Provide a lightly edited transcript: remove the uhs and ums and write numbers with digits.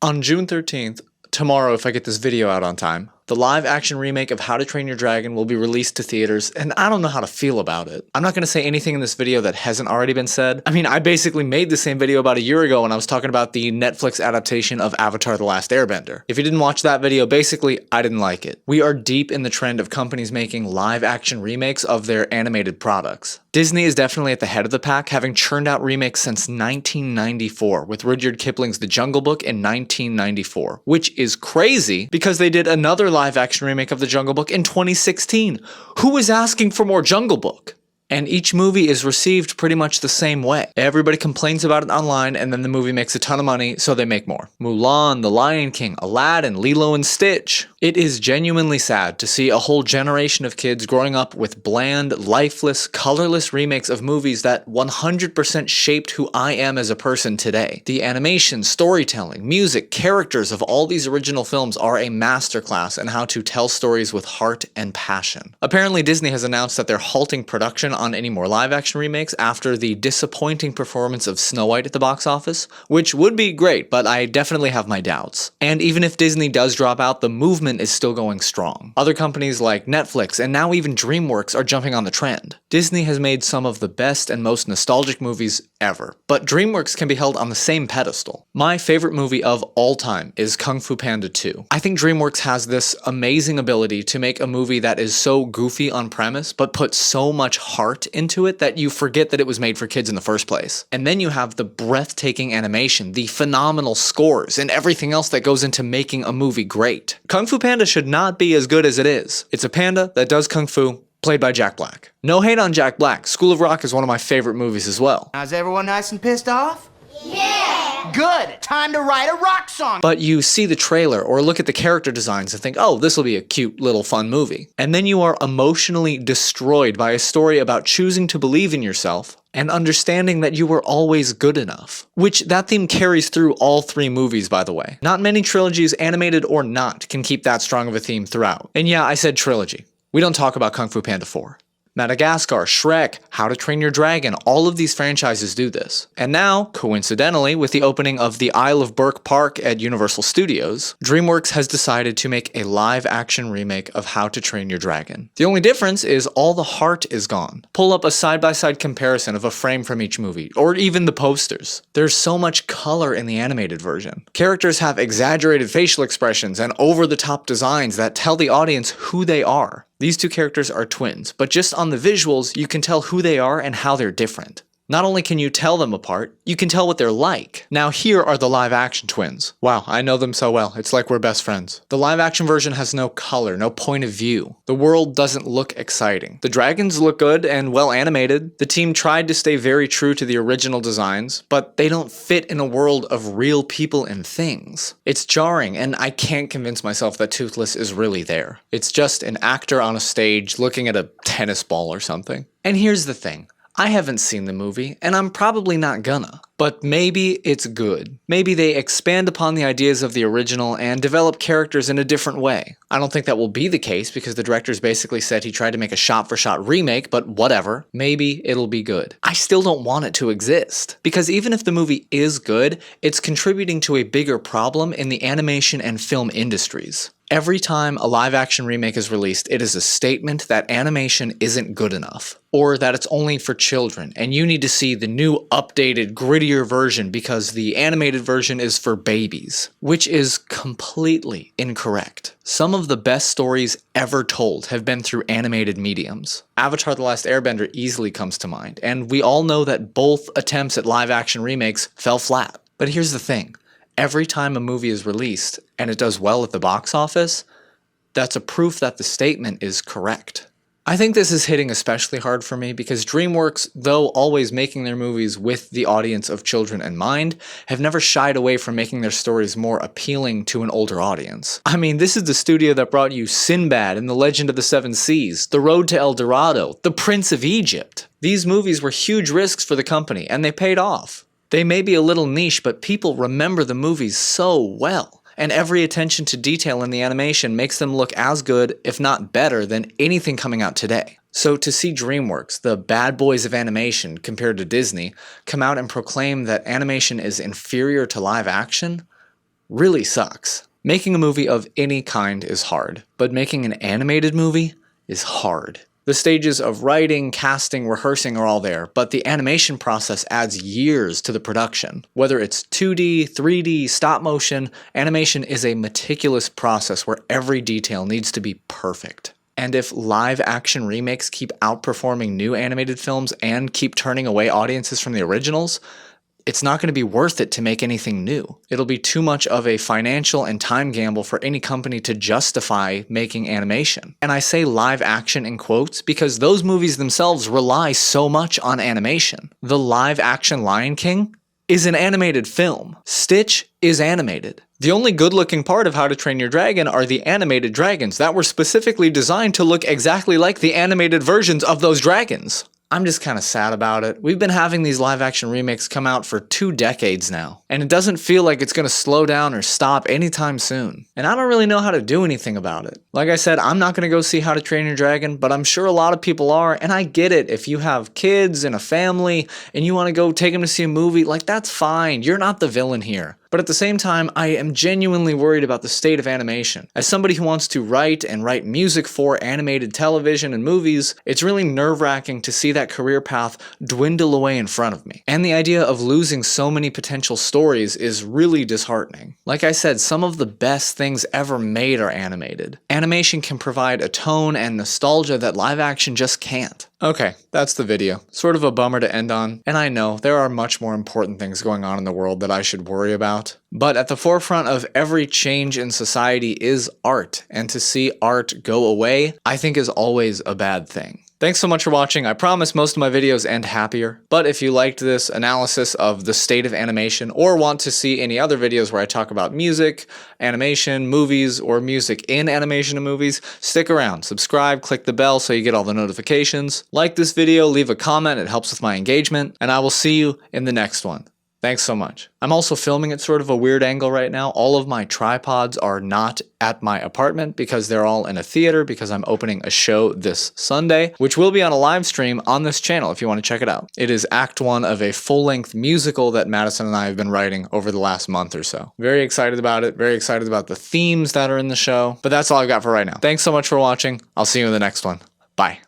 On June 13th, tomorrow if I get this video out on time, the live-action remake of How to Train Your Dragon will be released to theaters, and I don't know how to feel about it. I'm not going to say anything in this video that hasn't already been said. I mean, I basically made the same video about a year ago when I was talking about the Netflix adaptation of Avatar: The Last Airbender. If you didn't watch that video, basically, I didn't like it. We are deep in the trend of companies making live-action remakes of their animated products. Disney is definitely at the head of the pack, having churned out remakes since 1994, with Rudyard Kipling's The Jungle Book in 1994, which is crazy because they did another live-action remake of The Jungle Book in 2016. Who is asking for more Jungle Book? And each movie is received pretty much the same way. Everybody complains about it online, and then the movie makes a ton of money, so they make more. Mulan, The Lion King, Aladdin, Lilo and Stitch. It is genuinely sad to see a whole generation of kids growing up with bland, lifeless, colorless remakes of movies that 100% shaped who I am as a person today. The animation, storytelling, music, characters of all these original films are a masterclass in how to tell stories with heart and passion. Apparently, Disney has announced that they're halting production on any more live-action remakes after the disappointing performance of Snow White at the box office, which would be great, but I definitely have my doubts. And even if Disney does drop out, the movement is still going strong. Other companies like Netflix and now even Dreamworks are jumping on the trend. Disney has made some of the best and most nostalgic movies ever, but Dreamworks can be held on the same pedestal. My favorite movie of all time is Kung Fu Panda 2. I think Dreamworks has this amazing ability to make a movie that is so goofy on premise, but put so much heart into it that you forget that it was made for kids in the first place. And then you have the breathtaking animation, the phenomenal scores, and everything else that goes into making a movie great. Kung Fu Panda should not be as good as it is. It's a panda that does kung fu, played by Jack Black. No hate on Jack Black. School of Rock is one of my favorite movies as well. Now, is everyone nice and pissed off? Yeah! Good! Time to write a rock song! But you see the trailer or look at the character designs and think, oh, this will be a cute little fun movie. And then you are emotionally destroyed by a story about choosing to believe in yourself and understanding that you were always good enough. Which that theme carries through all three movies, by the way. Not many trilogies, animated or not, can keep that strong of a theme throughout. And yeah, I said trilogy. We don't talk about Kung Fu Panda 4. Madagascar, Shrek, How to Train Your Dragon, all of these franchises do this. And now, coincidentally, with the opening of the Isle of Berk Park at Universal Studios, Dreamworks has decided to make a live-action remake of How to Train Your Dragon. The only difference is all the heart is gone. Pull up a side-by-side comparison of a frame from each movie, or even the posters. There's so much color in the animated version. Characters have exaggerated facial expressions and over-the-top designs that tell the audience who they are. These two characters are twins, but just on the visuals, you can tell who they are and how they're different. Not only can you tell them apart, you can tell what they're like. Now here are the live-action twins. Wow, I know them so well, it's like we're best friends. The live-action version has no color, no point of view. The world doesn't look exciting. The dragons look good and well animated. The team tried to stay very true to the original designs, but they don't fit in a world of real people and things. It's jarring, and I can't convince myself that Toothless is really there. It's just an actor on a stage looking at a tennis ball or something. And here's the thing. I haven't seen the movie, and I'm probably not gonna. But maybe it's good. Maybe they expand upon the ideas of the original and develop characters in a different way. I don't think that will be the case because the directors basically said he tried to make a shot-for-shot remake, but whatever. Maybe it'll be good. I still don't want it to exist. Because even if the movie is good, it's contributing to a bigger problem in the animation and film industries. Every time a live-action remake is released, it is a statement that animation isn't good enough, or that it's only for children, and you need to see the new, updated, grittier version because the animated version is for babies, which is completely incorrect. Some of the best stories ever told have been through animated mediums. Avatar: The Last Airbender easily comes to mind, and we all know that both attempts at live-action remakes fell flat. But here's the thing. Every time a movie is released and it does well at the box office, that's a proof that the statement is correct. I think this is hitting especially hard for me because Dreamworks, though always making their movies with the audience of children in mind, have never shied away from making their stories more appealing to an older audience. I mean, this is the studio that brought you Sinbad and The Legend of the Seven Seas, The Road to El Dorado, The Prince of Egypt. These movies were huge risks for the company, and they paid off. They may be a little niche, but people remember the movies so well, and every attention to detail in the animation makes them look as good, if not better, than anything coming out today. So to see Dreamworks, the bad boys of animation compared to Disney, come out and proclaim that animation is inferior to live action? really sucks. Making a movie of any kind is hard, but making an animated movie is hard. The stages of writing, casting, rehearsing are all there, but the animation process adds years to the production. Whether it's 2D, 3D, stop motion, animation is a meticulous process where every detail needs to be perfect. And if live action remakes keep outperforming new animated films and keep turning away audiences from the originals, it's not going to be worth it to make anything new. It'll be too much of a financial and time gamble for any company to justify making animation. And I say live action in quotes because those movies themselves rely so much on animation. The live action Lion King is an animated film. Stitch is animated. The only good-looking part of How to Train Your Dragon are the animated dragons that were specifically designed to look exactly like the animated versions of those dragons. I'm just kind of sad about it. We've been having these live-action remakes come out for 2 decades now, and it doesn't feel like it's going to slow down or stop anytime soon. And I don't really know how to do anything about it. Like I said, I'm not going to go see How to Train Your Dragon, but I'm sure a lot of people are, and I get it. If you have kids and a family, and you want to go take them to see a movie, like that's fine. You're not the villain here. But at the same time, I am genuinely worried about the state of animation. As somebody who wants to write music for animated television and movies, it's really nerve-wracking to see that career path dwindle away in front of me. And the idea of losing so many potential stories is really disheartening. Like I said, some of the best things ever made are animated. Animation can provide a tone and nostalgia that live action just can't. Okay, that's the video. Sort of a bummer to end on, and I know there are much more important things going on in the world that I should worry about. But at the forefront of every change in society is art, and to see art go away, I think is always a bad thing. Thanks so much for watching. I promise most of my videos end happier, but if you liked this analysis of the state of animation or want to see any other videos where I talk about music, animation, movies, or music in animation and movies, stick around, subscribe, click the bell so you get all the notifications. Like this video, leave a comment, it helps with my engagement, and I will see you in the next one. Thanks so much. I'm also filming at sort of a weird angle right now. All of my tripods are not at my apartment because they're all in a theater because I'm opening a show this Sunday, which will be on a live stream on this channel if you want to check it out. It is Act 1 of a full-length musical that Madison and I have been writing over the last month or so. Very excited about it, very excited about the themes that are in the show, but that's all I've got for right now. Thanks so much for watching. I'll see you in the next one. Bye.